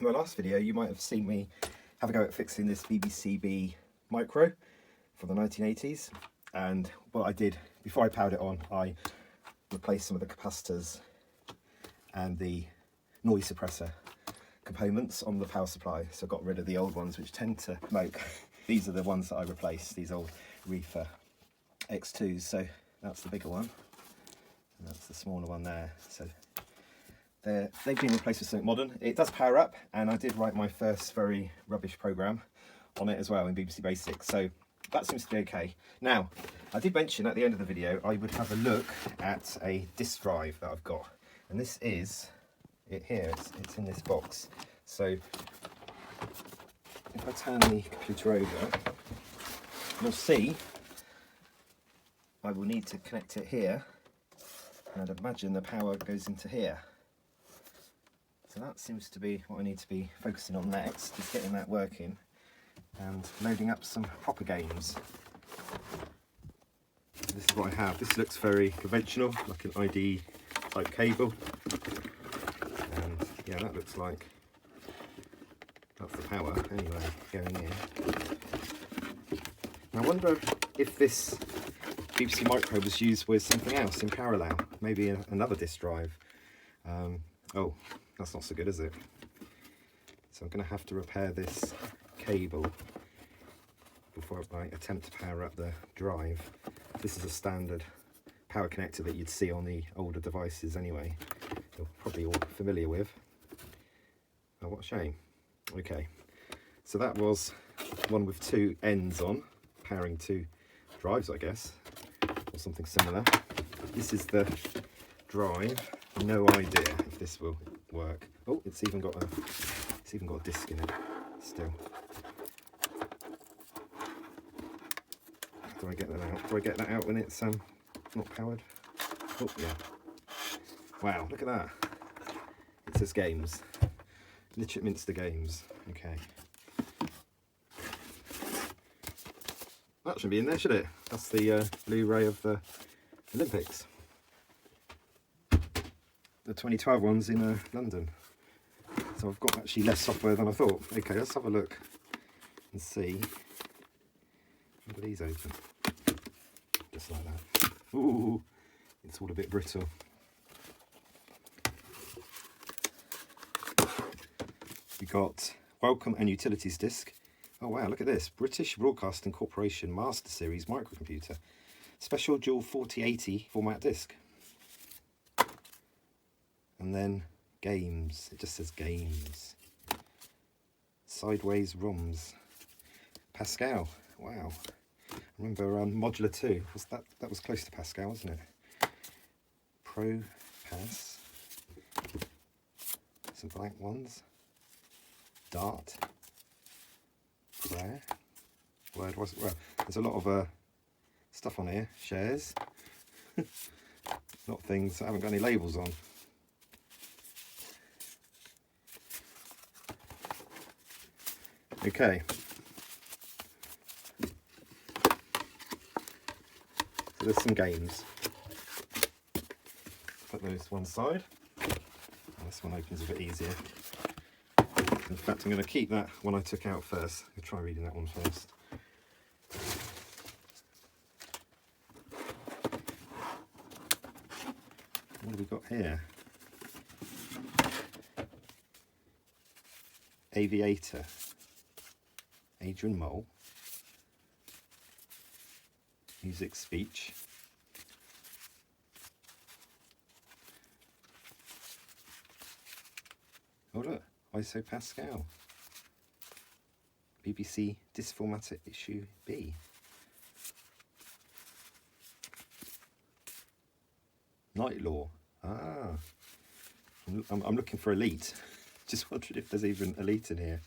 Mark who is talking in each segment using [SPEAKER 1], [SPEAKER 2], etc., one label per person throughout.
[SPEAKER 1] In my last video you might have seen me have a go at fixing this BBC micro from the 1980s, and what I did before I powered it on, I replaced some of the capacitors and the noise suppressor components on the power supply. So I got rid of the old ones which tend to smoke. These are the ones that I replaced, these old Reefer X2s. So that's the bigger one and that's the smaller one there. So they've been replaced with something modern. It does power up, and I did write my first very rubbish program on it as well in BBC Basic, so that seems to be okay. Now, I did mention at the end of the video I would have a look at a disk drive that I've got, and this is it here. It's in this box. So if I turn the computer over, you'll see I will need to connect it here, and I'd imagine the power goes into here. So that seems to be what I need to be focusing on next, is getting that working and loading up some proper games. This is what I have. This looks very conventional, like an ID type cable. And yeah, that looks like that's the power anyway going in. Now I wonder if this BBC Micro was used with something else in parallel, maybe another disk drive. Oh, that's not so good, is it? So I'm going to have to repair this cable before I attempt to power up the drive. This is a standard power connector that you'd see on the older devices anyway. You're probably all familiar with. Oh, what a shame. Okay, so that was one with two ends on, powering two drives, I guess, or something similar. This is the drive. No idea if this will work. Oh, it's even got a disc in it still. Do I get that out? Do I get that out when it's not powered? Oh yeah. Wow, look at that. It says games. Litchett Minster Games. Okay. That shouldn't be in there, should it? That's the Blu-ray of the Olympics. The 2012 ones in London. So I've got actually less software than I thought. Okay, let's have a look and see. Look at these open. Just like that. Ooh, it's all a bit brittle. We got Welcome and Utilities Disc. Oh wow, look at this. British Broadcasting Corporation Master Series microcomputer. Special dual 4080 format disc. And then games. It just says games. Sideways ROMs. Pascal. Wow. I remember Modular 2. That was close to Pascal, wasn't it? Pro Pass. Some blank ones. Dart. Prayer. Word was well. There's a lot of stuff on here. Shares. Not things that haven't got any labels on. Okay. So there's some games. Put those to one side. This one opens a bit easier. In fact, I'm going to keep that one I took out first. I'll try reading that one first. What have we got here? Aviator. Adrian Mole. Music Speech. Oh look, ISO Pascal. BBC Disc Formatter Issue B. Night Law. Ah. I'm looking for Elite. Just wondered if there's even Elite in here.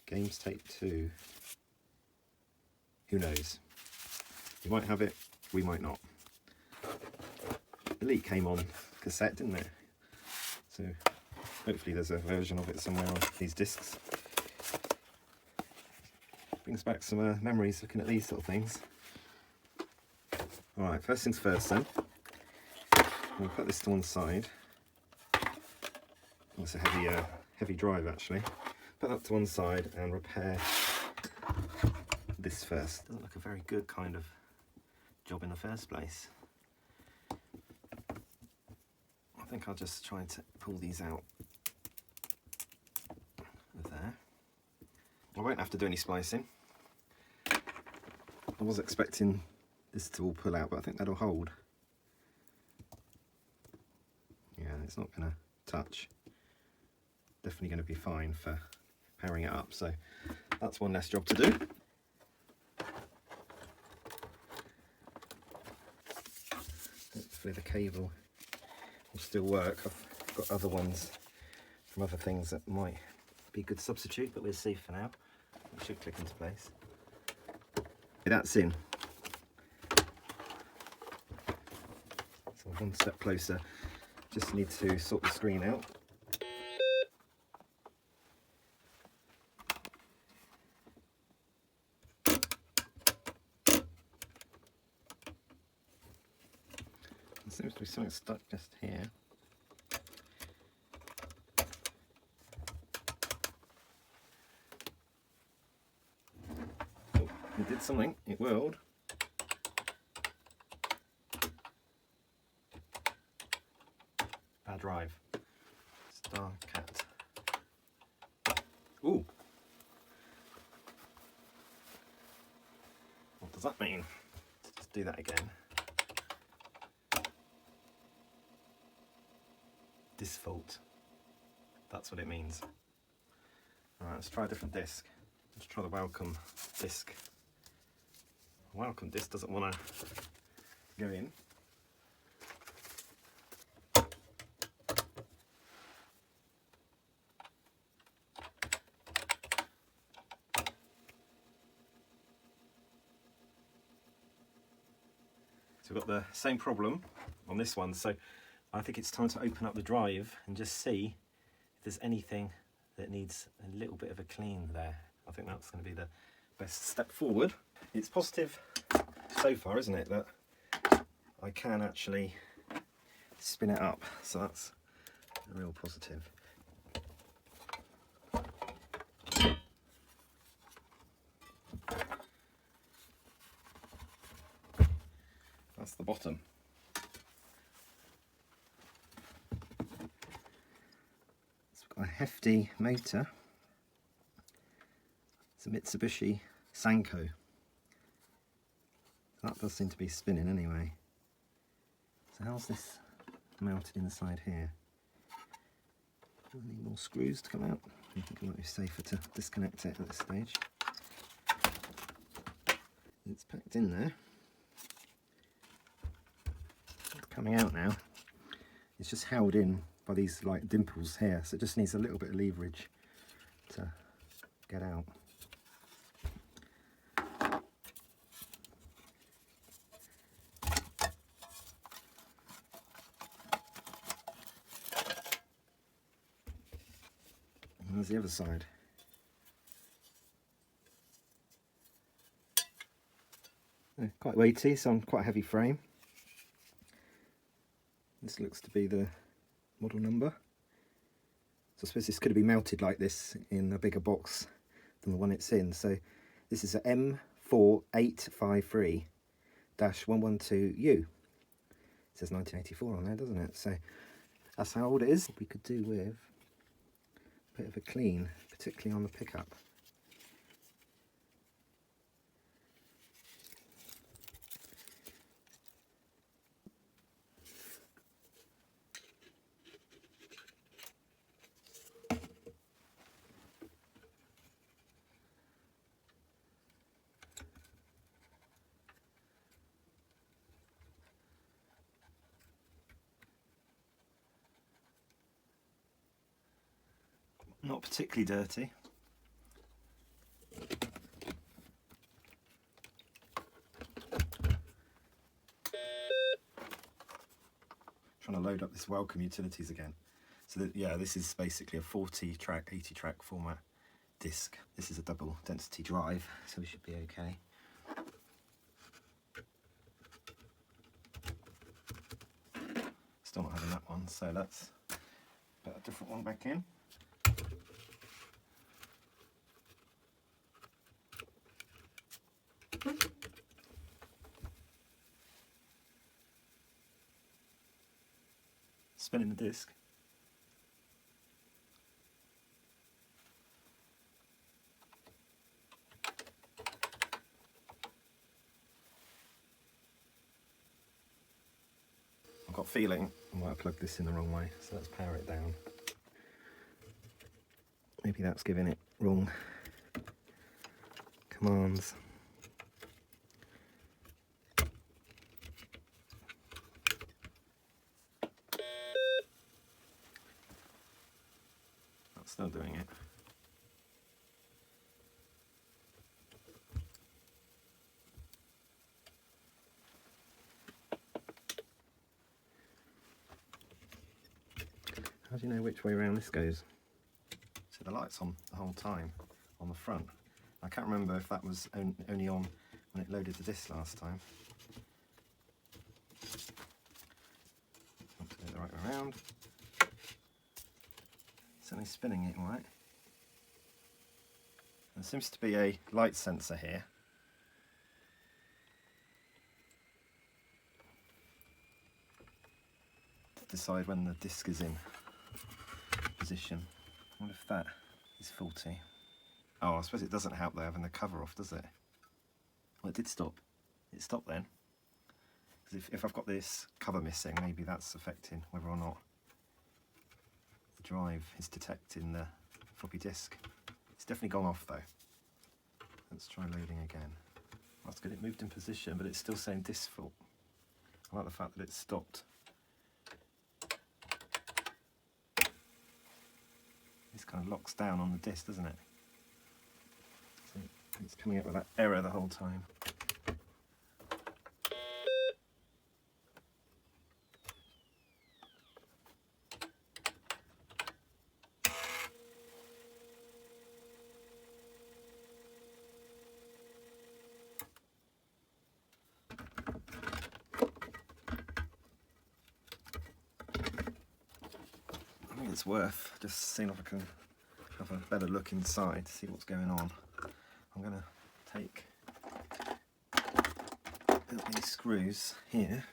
[SPEAKER 1] Games Tape 2. Who knows? You might have it, we might not. Elite came on cassette, didn't it? So hopefully there's a version of it somewhere on these discs. Brings back some memories looking at these little things. Alright, first things first then. We'll put this to one side. It's a heavy drive actually. Put that to one side and repair this first. Doesn't look a very good kind of job in the first place. I think I'll just try to pull these out of there. I won't have to do any splicing. I was expecting this to all pull out, but I think that'll hold. Yeah, it's not going to touch. Definitely going to be fine for powering it up, so that's one less job to do. Hopefully the cable will still work. I've got other ones from other things that might be a good substitute, but we'll see for now. It should click into place. That's in. So one step closer. Just need to sort the screen out. There seems to be something stuck just here. Oh, it did something. It whirled. Bad drive. Star cat. Ooh. What does that mean? Let's do that again. Default. That's what it means. Alright, let's try a different disc. Let's try the welcome disc. The welcome disc doesn't want to go in. So we've got the same problem on this one, so I think it's time to open up the drive and just see if there's anything that needs a little bit of a clean there. I think that's going to be the best step forward. It's positive so far, isn't it, that I can actually spin it up, so that's a real positive. That's the bottom. It's got a hefty motor. It's a Mitsubishi Sanko. That does seem to be spinning anyway. So how's this mounted inside here? Do I need more screws to come out? I think it might be safer to disconnect it at this stage. It's packed in there. Coming out now. It's just held in by these like dimples here, so it just needs a little bit of leverage to get out. And there's the other side. Quite weighty, so on quite a heavy frame. This looks to be the model number. So I suppose this could have been mounted like this in a bigger box than the one it's in. So this is a M4853-112U. It says 1984 on there, doesn't it? So that's how old it is. We could do with a bit of a clean, particularly on the pickup. Not particularly dirty. Trying to load up this welcome utilities again. So that, yeah, this is basically a 40 track, 80 track format disc. This is a double density drive, so we should be okay. Still not having that one, so let's put a different one back in. spinning the disc. I've got a feeling I might have plugged this in the wrong way, so let's power it down. Maybe that's giving it wrong commands. That's still doing it. How do you know which way around this goes? So the light's on the whole time on the front. I can't remember if that was only on when it loaded the disc last time. Want to do it the right way around. Certainly spinning it all right. There seems to be a light sensor here. To decide when the disc is in position. I wonder if that is faulty. Oh, I suppose it doesn't help though having the cover off, does it? Well, it did stop. It stopped then. Because if I've got this cover missing, maybe that's affecting whether or not the drive is detecting the floppy disk. It's definitely gone off though. Let's try loading again. That's good, it moved in position, but it's still saying disk fault. I like the fact that it stopped. This kind of locks down on the disc, doesn't it? So it's coming up with that error the whole time. I think it's worth just seeing if I can have a better look inside to see what's going on. I'm going to take these screws here.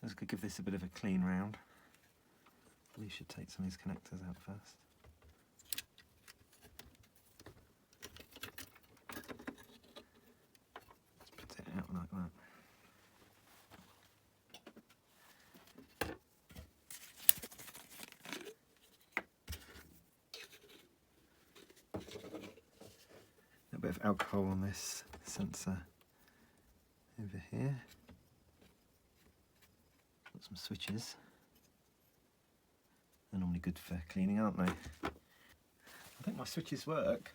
[SPEAKER 1] Just could give this a bit of a clean round. We should take some of these connectors out first. Let's put it out like that. A bit of alcohol on this sensor over here. Got some switches. They're normally good for cleaning, aren't they? I think my switches work.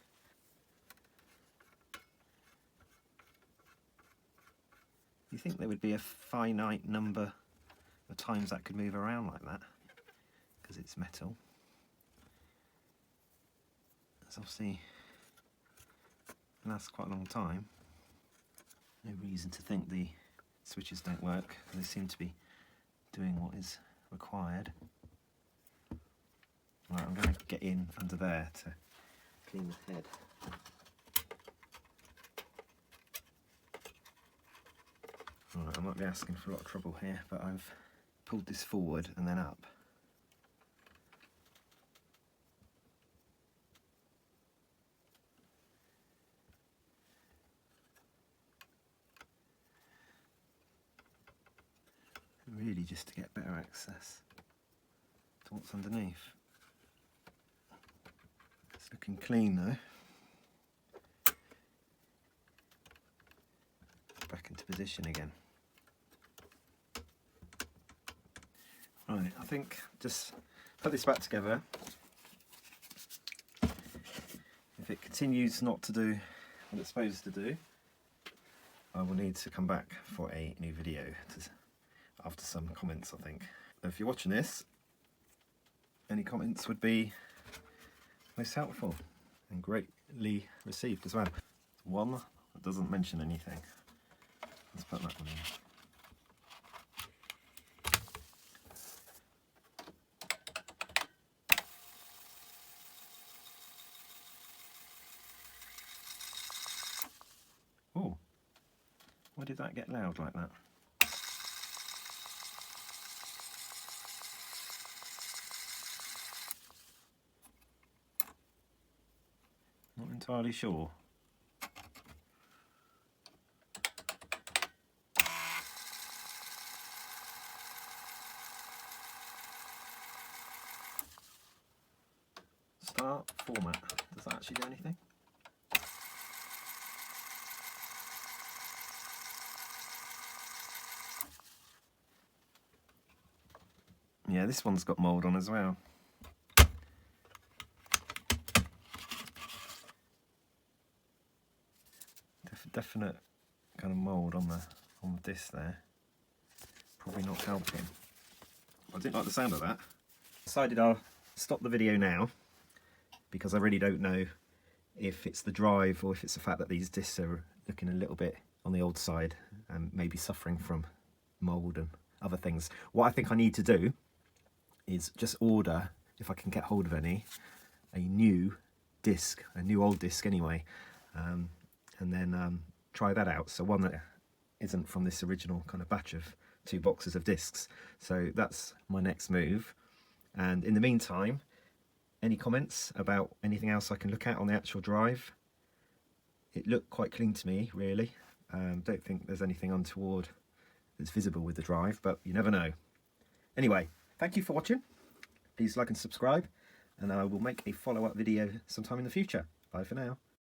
[SPEAKER 1] You think there would be a finite number of times that could move around like that, because it's metal. It's obviously lasts quite a long time. No reason to think the switches don't work, they seem to be doing what is required. Right, I'm going to get in under there to clean the head. Right, I might be asking for a lot of trouble here, but I've pulled this forward and then up. Really just to get better access to what's underneath. It's looking clean though. Back into position again. Right, I think just put this back together. If it continues not to do what it's supposed to do, I will need to come back for a new video after some comments, I think. If you're watching this, any comments would be most helpful and greatly received as well. One that doesn't mention anything. Let's put that one in. Why did that get loud like that? Not entirely sure. Start format. Does that actually do anything? Yeah, this one's got mould on as well. Definite kind of mould on the disc there. Probably not helping. I didn't like the sound of that. Decided I'll stop the video now because I really don't know if it's the drive or if it's the fact that these discs are looking a little bit on the old side and maybe suffering from mould and other things. What I think I need to do is just order, if I can get hold of any, a new disc, a new old disc anyway, and then try that out. So one that isn't from this original kind of batch of 2 boxes of discs. So that's my next move. And in the meantime, any comments about anything else I can look at on the actual drive? It looked quite clean to me, really. Don't think there's anything untoward that's visible with the drive, but you never know. Anyway, thank you for watching. Please like and subscribe, and I will make a follow-up video sometime in the future. Bye for now.